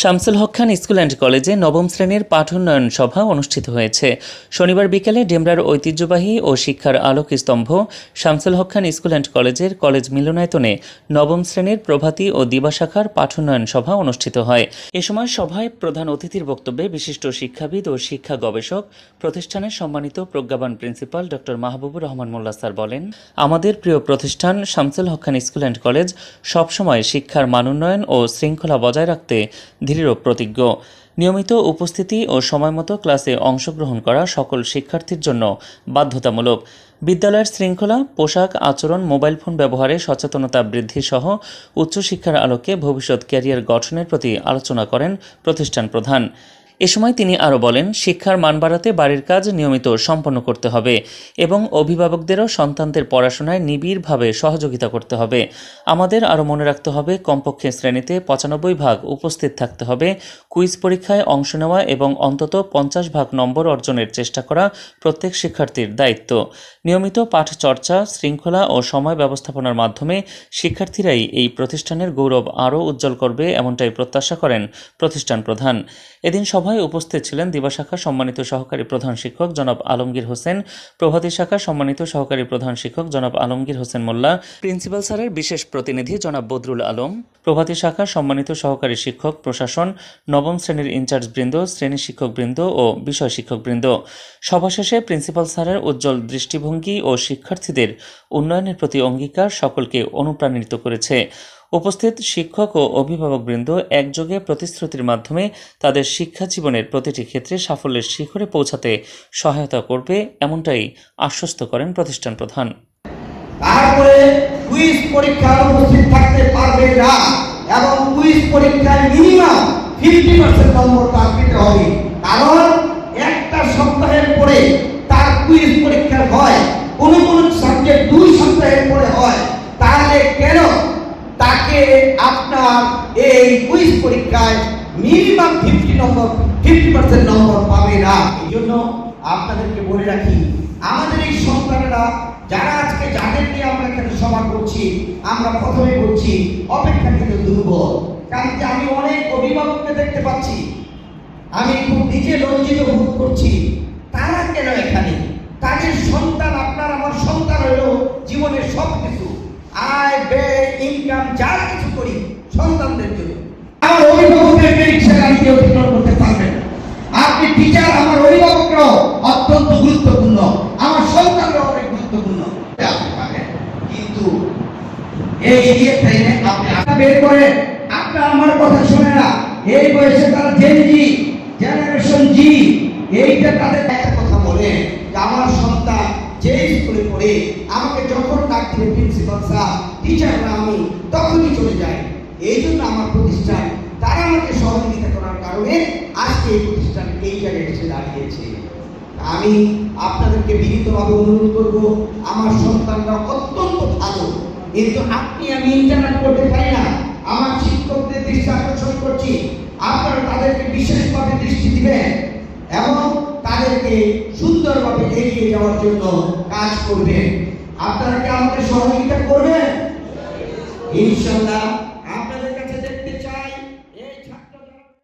Shamsul Haque Khan school and কলেজে নবম শ্রেণীর পাঠোন্নয়ন সভা অনুষ্ঠিত হয়েছে। শনিবার বিকেলে ডেমরার ঐতিহ্যবাহী ও শিক্ষার আলোক স্তম্ভ শামসুল হক খান স্কুল অ্যান্ড কলেজের কলেজ মিলনায়তনে নবম শ্রেণীর প্রভাতী ও দিবাশাখার পাঠোন্নয়ন সভা অনুষ্ঠিত হয়। এ সময় সভায় প্রধান অতিথির বক্তব্যে বিশিষ্ট শিক্ষাবিদ ও শিক্ষা গবেষক, প্রতিষ্ঠানের সম্মানিত প্রজ্ঞাবান প্রিন্সিপাল ডক্টর মাহবুবুর রহমান মোল্লা স্যার বলেন, আমাদের প্রিয় প্রতিষ্ঠান Shamsul Haque Khan school and college সবসময় শিক্ষার মানোন্নয়ন ও শৃঙ্খলা বজায় রাখতে দৃঢ় প্রতিজ্ঞ। নিয়মিত উপস্থিতি ও সময়মতো ক্লাসে অংশগ্রহণ করা সকল শিক্ষার্থীর জন্য বাধ্যতামূলক। বিদ্যালয়ের শৃঙ্খলা, পোশাক, আচরণ, মোবাইল ফোন ব্যবহারে সচেতনতা বৃদ্ধি সহ উচ্চশিক্ষার আলোকে ভবিষ্যৎ ক্যারিয়ার গঠনের প্রতি আলোচনা করেন প্রতিষ্ঠান প্রধান। এ সময় তিনি আরও বলেন, শিক্ষার মান বাড়াতে বাড়ির কাজ নিয়মিত সম্পন্ন করতে হবে এবং অভিভাবকদেরও সন্তানদের পড়াশোনায় নিবিড়ভাবে সহযোগিতা করতে হবে। আমাদের আরও মনে রাখতে হবে, কমপক্ষে শ্রেণীতে 95% উপস্থিত থাকতে হবে। কুইজ পরীক্ষায় অংশ নেওয়া এবং অন্তত 50% নম্বর অর্জনের চেষ্টা করা প্রত্যেক শিক্ষার্থীর দায়িত্ব। নিয়মিত পাঠ চর্চা, শৃঙ্খলা ও সময় ব্যবস্থাপনার মাধ্যমে শিক্ষার্থীরাই এই প্রতিষ্ঠানের গৌরব আরও উজ্জ্বল করবে, এমনটাই প্রত্যাশা করেন প্রতিষ্ঠান প্রধান। এদিন সভায় উপস্থিত ছিলেন দিবাশাখা সম্মানিত সহকারী প্রধান শিক্ষক জনাব আলমগীর হোসেন, প্রভাতী শাখা সম্মানিত সহকারী প্রধান শিক্ষক জনাব আলমগীর হোসেন মোল্লা, প্রিন্সিপাল স্যারের বিশেষ প্রতিনিধি জনাব বদরুল আলম, প্রভাতী শাখা সম্মানিত সহকারী শিক্ষক, প্রশাসন, নবম শ্রেণীর ইনচার্জবৃন্দ, শ্রেণী শিক্ষকবৃন্দ ও বিষয় শিক্ষকবৃন্দ। সভা শেষে প্রিন্সিপাল স্যারের উজ্জ্বল দৃষ্টিভঙ্গি ও শিক্ষার্থীদের উন্নয়নের প্রতি অঙ্গীকার সকলকে অনুপ্রাণিত করেছে। উপস্থিত শিক্ষক ও অভিভাবকবৃন্দ একযোগে প্রতিশ্রুতির মাধ্যমে তাদের শিক্ষা জীবনের প্রতিটি ক্ষেত্রে সাফল্যের শিখরে পৌঁছাতে সহায়তা করবে, এমনটাই আশ্বস্ত করেন প্রতিষ্ঠান প্রধান। তারপরে কুইজ পরীক্ষায় উপস্থিত থাকতে পারবে না এবং কুইজ পরীক্ষায় মিনিমাম 50% নম্বর তার পেতে হবে। কারণ একটা সপ্তাহের পরে তার কুইজ পরীক্ষা হয়, কোন সাবজেক্ট 2 সপ্তাহের পরে হয়, তাহলে কেন তাকে আপনার এই কুইজ পরীক্ষায় মিনিমাম 50% নম্বর পাবে না? এই জন্য আপনাদেরকে বলে রাখি, আমাদের এই সন্তানেরা যারা আজকে যাদের নিয়ে আমরা এখানে সভা করছি, আমরা প্রথমে বলছি অপেক্ষাকৃত দুর্বল। কারণ আমি অনেক অভিভাবককে দেখতে পাচ্ছি, আমি খুব নিজে লজ্জিত বোধ করছি। তারা কেন এখানে? তাদের সন্তান, আপনার আমার সন্তান হলো জীবনের সব কিছু, আয় ব্যয় ইনকাম যা কিছু করি সন্তানদের জন্য। আমার অভিভাবকের পরীক্ষা গাড়িতে অতিক্রম করতে পারবেন। আপনি টিচার, আমার অভিভাবকরাও অত্যন্ত গুরুত্বপূর্ণ, আমার সন্তানরাও অনেক গুরুত্বপূর্ণ। আপনি পাবেন, কিন্তু এই টাইমে আপনি বের করে আপনার আমার কথা শোনে না। এই বয়সে তারা জেনারেশন জি, এইটা তাদের একটা কথা বলে যে আমার সন্তান যে স্কুলে পড়ে আমাকে যখন ডাক দিবে প্রিন্সিপাল স্যার, টিচাররা, আমি তখনই চলে যাই। এই জন্য আমার প্রতিষ্ঠান, তারা আমাকে সহযোগিতা করার কারণে আজকে এই প্রতিষ্ঠান এই জায়গায় এসে দাঁড়িয়েছে। আমি আপনাদেরকে বিনীতভাবে অনুরোধ করব, আমার সন্তানরা অত্যন্ত ভালো, কিন্তু আমি ইন্টারনেট করতে পারি না। আমার শিক্ষকদের দৃষ্টি আকর্ষণ করছি, আপনারা তাদেরকে বিশেষভাবে দৃষ্টি দিবেন এবং তাদেরকে সুন্দরভাবে এগিয়ে যাওয়ার জন্য কাজ করবেন। আপনারা কি আমাদের সহযোগিতা করবেন? ইনশাআল্লাহ।